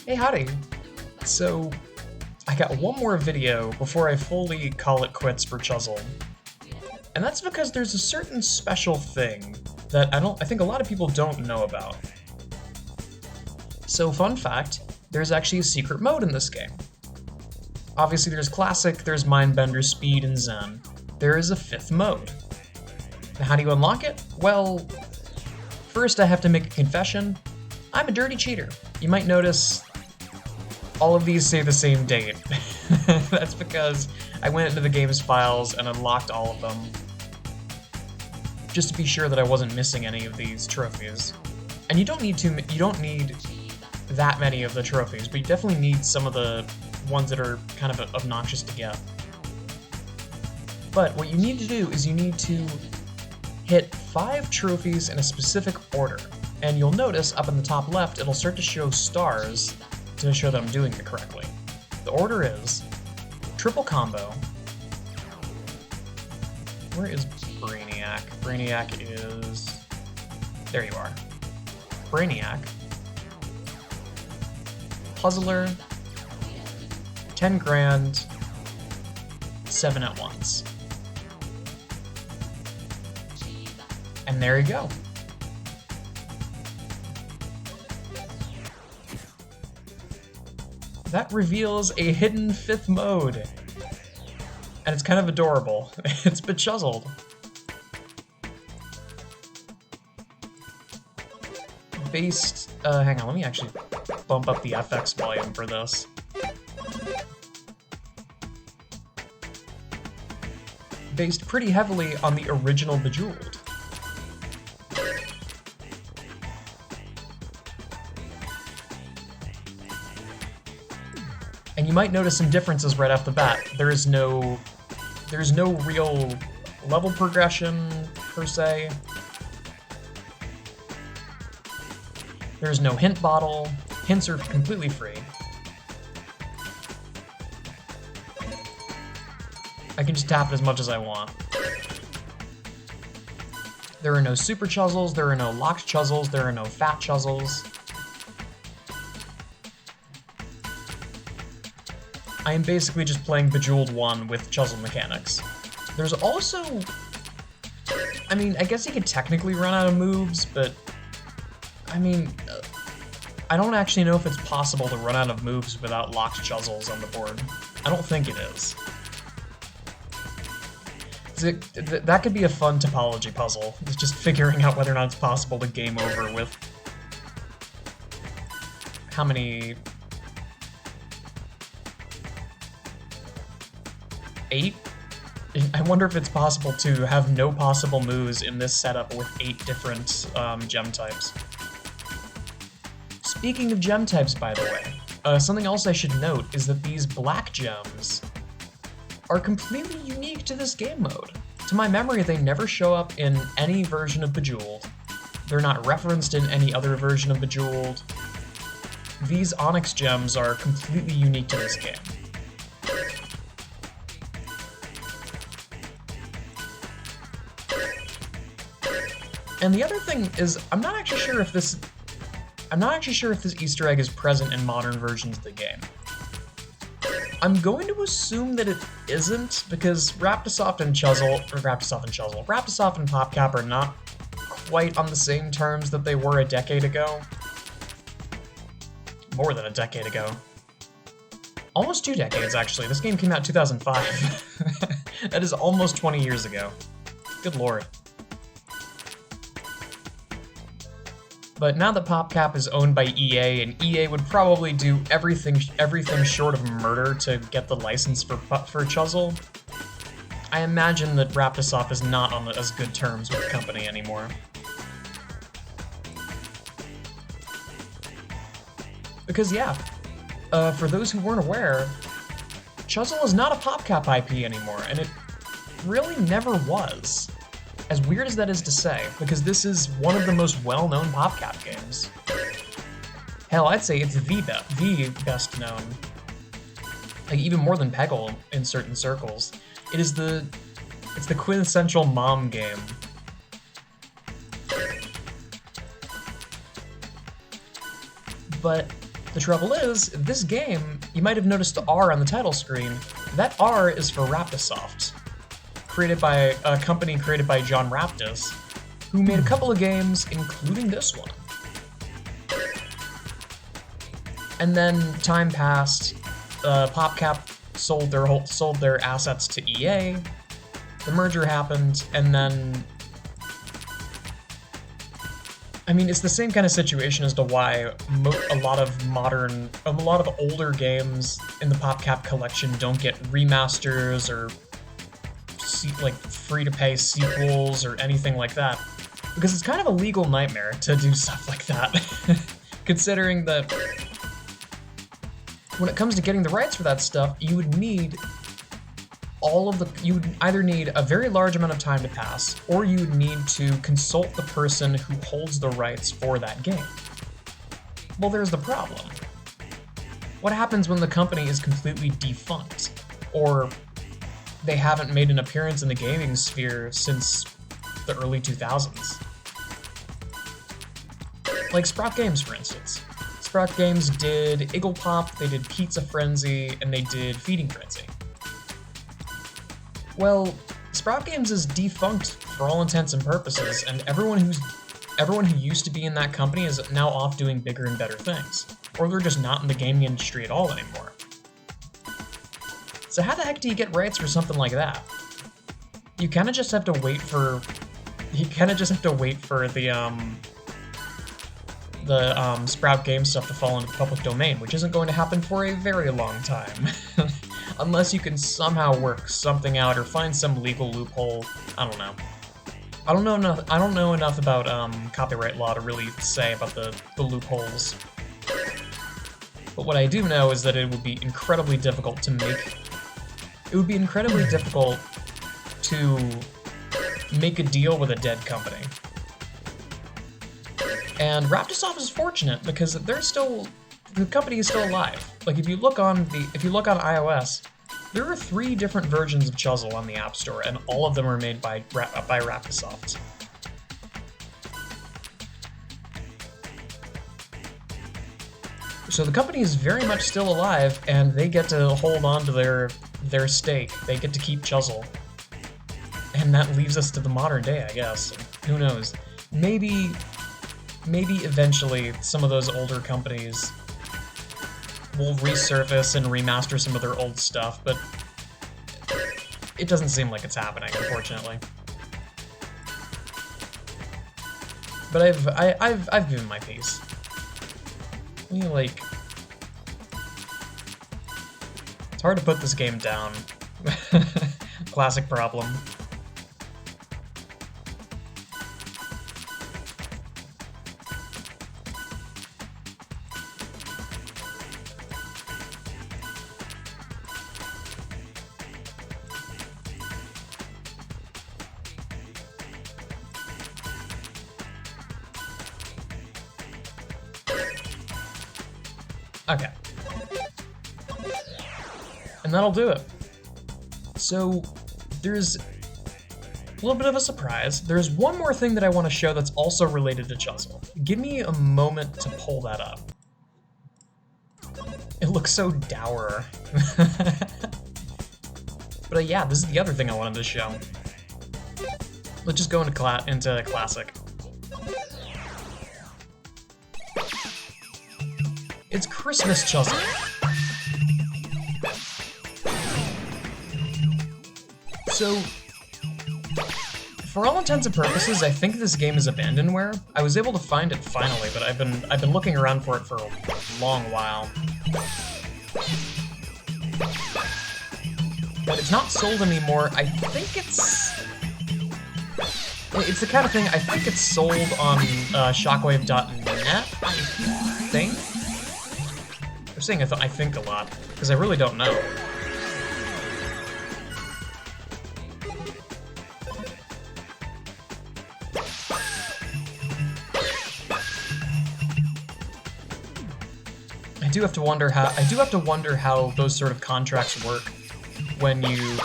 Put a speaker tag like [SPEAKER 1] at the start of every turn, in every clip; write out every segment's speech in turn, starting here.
[SPEAKER 1] Hey, howdy. So, I got one more video before I fully call it quits for Chuzzle. And that's because there's a certain special thing that I think a lot of people don't know about. So, fun fact, there's actually a secret mode in this game. Obviously there's Classic, there's Mindbender, Speed, and Zen. There is a fifth mode. Now, how do you unlock it? Well, first I have to make a confession. I'm a dirty cheater. You might notice all of these say the same date. That's because I went into the game's files and unlocked all of them, just to be sure that I wasn't missing any of these trophies. And you don't need that many of the trophies, but you definitely need some of the ones that are kind of obnoxious to get. But what you need to do is you need to hit 5 trophies in a specific order. And you'll notice up in the top left, it'll start to show stars to show that I'm doing it correctly. The order is triple combo. Where is Brainiac? Brainiac is... there you are. Brainiac. Puzzler. 10 grand. 7 at once. And there you go. That reveals a hidden 5th mode. And it's kind of adorable. It's BeChuzzled. Hang on, let me actually bump up the FX volume for this. Based pretty heavily on the original BeJeweled. And you might notice some differences right off the bat. There's no real level progression, per se. There's no hint bottle. Hints are completely free. I can just tap it as much as I want. There are no super chuzzles, there are no locked chuzzles, there are no fat chuzzles. I am basically just playing BeJeweled 1 with chuzzle mechanics. There's also... I mean, I guess you could technically run out of moves, but... I mean... I don't actually know if it's possible to run out of moves without locked chuzzles on the board. I don't think it is. That could be a fun topology puzzle. It's just figuring out whether or not it's possible to game over with... how many... 8? I wonder if it's possible to have no possible moves in this setup with 8 different gem types. Speaking of gem types, by the way, something else I should note is that these black gems are completely unique to this game mode. To my memory, they never show up in any version of BeJeweled. They're not referenced in any other version of BeJeweled. These onyx gems are completely unique to this game. And the other thing is, I'm not actually sure if this Easter egg is present in modern versions of the game. I'm going to assume that it isn't, because Raptosoft and PopCap are not quite on the same terms that they were a decade ago. More than a decade ago. Almost 2 decades, actually. This game came out in 2005. That is almost 20 years ago. Good lord. But now that PopCap is owned by EA, and EA would probably do everything short of murder to get the license for Chuzzle, I imagine that Raptosoft is not on as good terms with the company anymore. Because yeah, for those who weren't aware, Chuzzle is not a PopCap IP anymore, and it really never was. As weird as that is to say, because this is one of the most well-known PopCap games. Hell, I'd say it's the best known. Like, even more than Peggle in certain circles. It's the quintessential mom game. But The trouble is, this game, you might have noticed the R on the title screen. That R is for Raptisoft, created by a company created by John Raptis, who made a couple of games, including this one. And then time passed. PopCap sold their assets to EA. The merger happened, and then, I mean, it's the same kind of situation as to why a lot of older games in the PopCap collection don't get remasters or like free-to-pay sequels or anything like that, because it's kind of a legal nightmare to do stuff like that, considering that when it comes to getting the rights for that stuff, you would either need a very large amount of time to pass, or you would need to consult the person who holds the rights for that game. Well, there's the problem. What happens when the company is completely defunct, or they haven't made an appearance in the gaming sphere since the early 2000s? Like Sprout Games, for instance. Sprout Games did Iggle Pop, they did Pizza Frenzy, and they did Feeding Frenzy. Well, Sprout Games is defunct for all intents and purposes, and everyone who used to be in that company is now off doing bigger and better things, or they're just not in the gaming industry at all anymore. So how the heck do you get rights for something like that? You kind of just have to wait for the Sprout Games stuff to fall into the public domain, which isn't going to happen for a very long time. Unless you can somehow work something out or find some legal loophole. I don't know. I don't know enough about copyright law to really say about the loopholes. But what I do know is that it would be incredibly difficult to make. It would be incredibly difficult to make a deal with a dead company. And Raptisoft is fortunate because the company is still alive. Like if you look on iOS, there are 3 different versions of Chuzzle on the App Store, and all of them are made by Raptisoft. So the company is very much still alive, and they get to hold on to their stake. They get to keep Chuzzle. And that leaves us to the modern day, I guess. Who knows? Maybe eventually some of those older companies will resurface and remaster some of their old stuff, but it doesn't seem like it's happening, unfortunately. But I've given my piece. Like, it's hard to put this game down. Classic problem. Okay. And that'll do it. So, there's a little bit of a surprise. There's one more thing that I want to show that's also related to Chuzzle. Give me a moment to pull that up. It looks so dour. But yeah, this is the other thing I wanted to show. Let's just go into Classic. It's Christmas Chuzzle. So, for all intents and purposes, I think this game is abandon-ware. I was able to find it finally, but I've been looking around for it for a long while. But it's not sold anymore. I think it's the kind of thing, I think it's sold on shockwave.net, I think? I'm saying I think a lot, because I really don't know. I do have to wonder how those sort of contracts work when you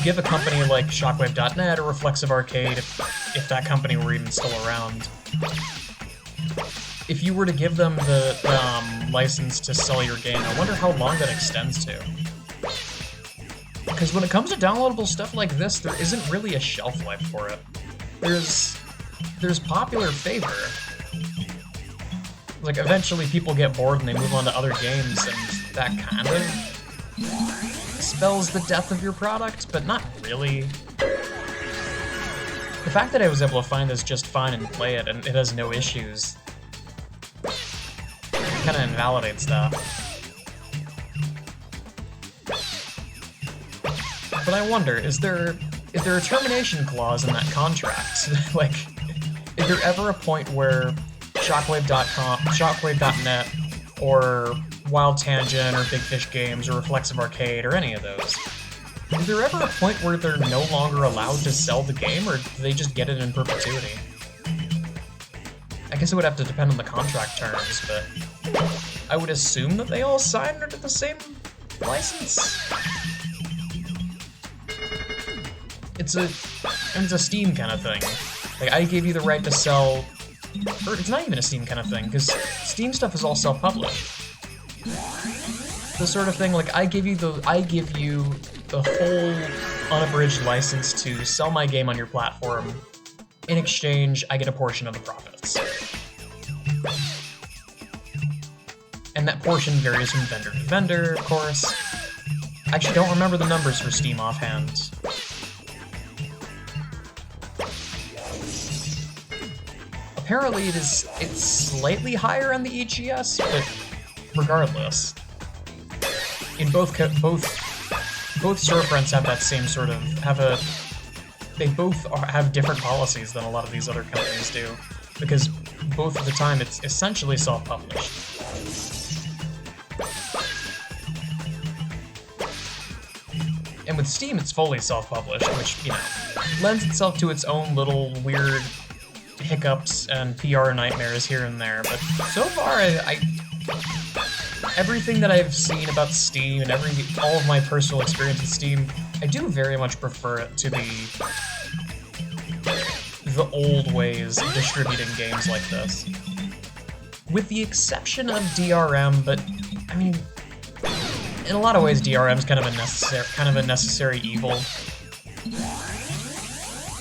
[SPEAKER 1] give a company like shockwave.net or Reflexive Arcade, if that company were even still around, if you were to give them the license to sell your game, I wonder how long that extends to. Because when it comes to downloadable stuff like this, there isn't really a shelf life for it. There's popular favor. Like, eventually people get bored and they move on to other games, and that kind of spells the death of your product, but not really. The fact that I was able to find this just fine and play it, and it has no issues, kind of invalidates that. But I wonder, is there a termination clause in that contract? Like, is there ever a point where Shockwave.com, Shockwave.net, or Wild Tangent, or Big Fish Games, or Reflexive Arcade, or any of those, is there ever a point where they're no longer allowed to sell the game, or do they just get it in perpetuity? I guess it would have to depend on the contract terms, but I would assume that they all signed under the same license. It's a Steam kind of thing. Like, I gave you the right to sell, or it's not even a Steam kind of thing, because Steam stuff is all self-published. The sort of thing, like, I give you the whole unabridged license to sell my game on your platform. In exchange, I get a portion of the profits. And that portion varies from vendor to vendor, of course. I actually don't remember the numbers for Steam offhand. Apparently it's slightly higher on the EGS, but regardless, in both storefronts have that same sort of they both have different policies than a lot of these other companies do, because both of the time it's essentially self-published. And with Steam, it's fully self-published, which, you know, lends itself to its own little weird hiccups and PR nightmares here and there, but so far, everything that I've seen about Steam and all of my personal experience with Steam, I do very much prefer it to the old ways of distributing games like this. With the exception of DRM, but I mean, in a lot of ways, DRM is kind of a necessary evil.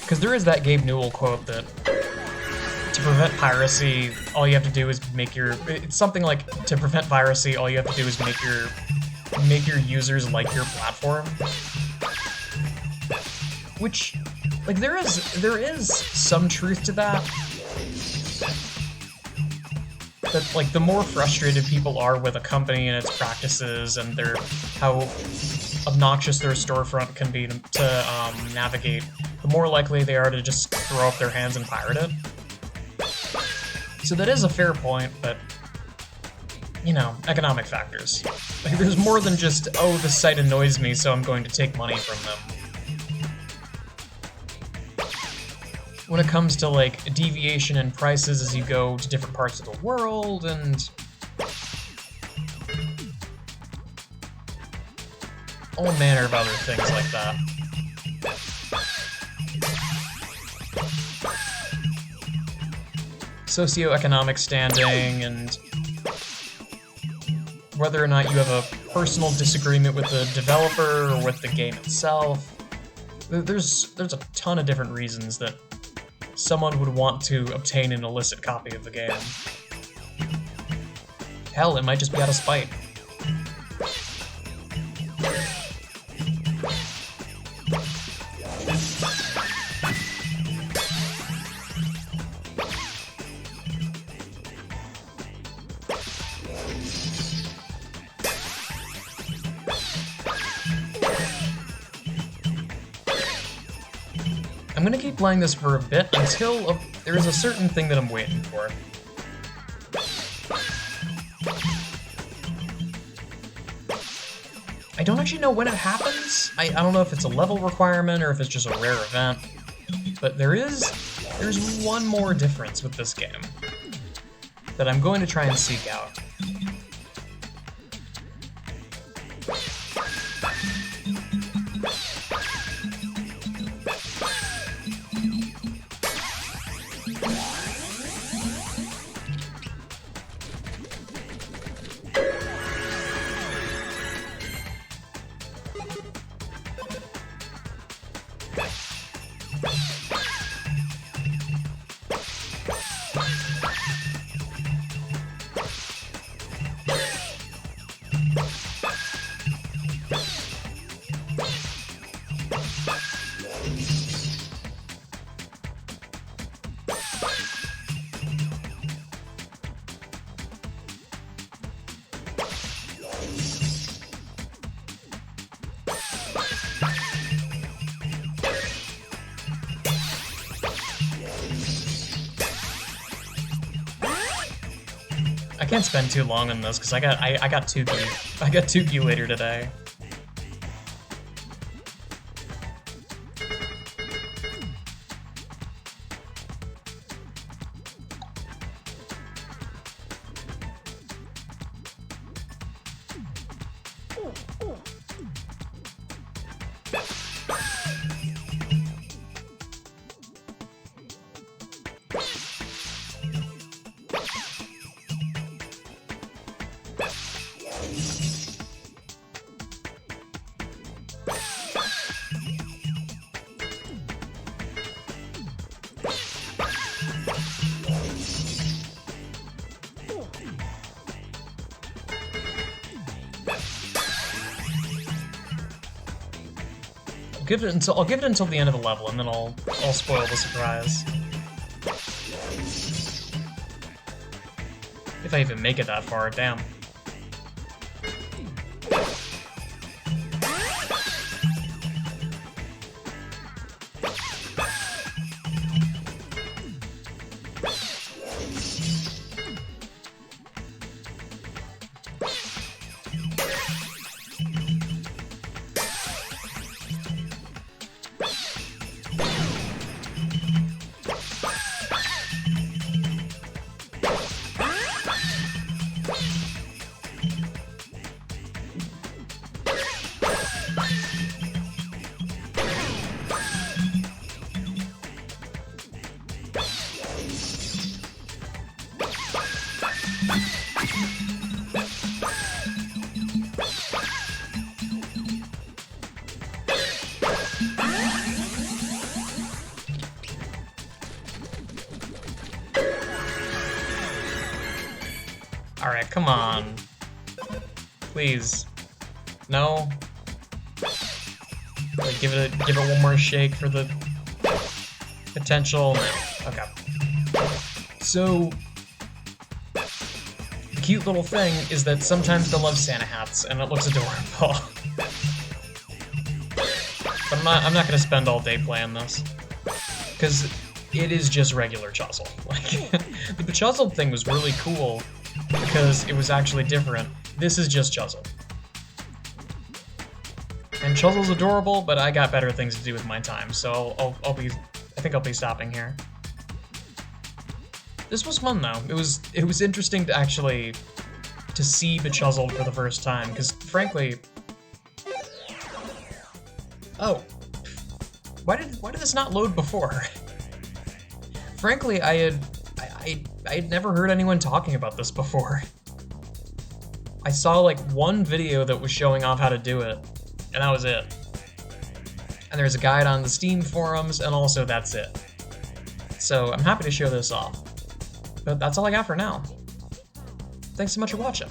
[SPEAKER 1] Because there is that Gabe Newell quote that to prevent piracy, all you have to do is it's something like, to prevent piracy, all you have to do is make your users like your platform. Which, like, there is some truth to that. That, like, the more frustrated people are with a company and its practices and how obnoxious their storefront can be to navigate, the more likely they are to just throw up their hands and pirate it. So that is a fair point, but, you know, economic factors. Like, there's more than just, oh, this site annoys me, so I'm going to take money from them. When it comes to, like, deviation in prices as you go to different parts of the world, and all manner of other things like that. Socioeconomic standing, and whether or not you have a personal disagreement with the developer or with the game itself. There's a ton of different reasons that someone would want to obtain an illicit copy of the game. Hell, it might just be out of spite. I'm gonna keep playing this for a bit until there is a certain thing that I'm waiting for. I don't actually know when it happens. I don't know if it's a level requirement or if it's just a rare event, but there's one more difference with this game that I'm going to try and seek out. I can't spend too long on this because I got 2Q. I got 2Q later today. I'll give it until the end of the level, and then I'll spoil the surprise. If I even make it that far, damn. Alright, come on. Please. No? Like, give it one more shake for the potential. Okay. So, the cute little thing is that sometimes they'll have Santa hats, and it looks adorable. But I'm not gonna spend all day playing this, because it is just regular Chuzzle. Like, the BeChuzzled thing was really cool because it was actually different. This is just Chuzzle. And Chuzzle's adorable, but I got better things to do with my time, so I think I'll be stopping here. This was fun though. It was interesting to actually see BeChuzzled for the first time, because frankly, oh, why did this not load before? Frankly, I had never heard anyone talking about this before. I saw like one video that was showing off how to do it, and that was it. And there's a guide on the Steam forums, and also that's it. So I'm happy to show this off. But that's all I got for now. Thanks so much for watching.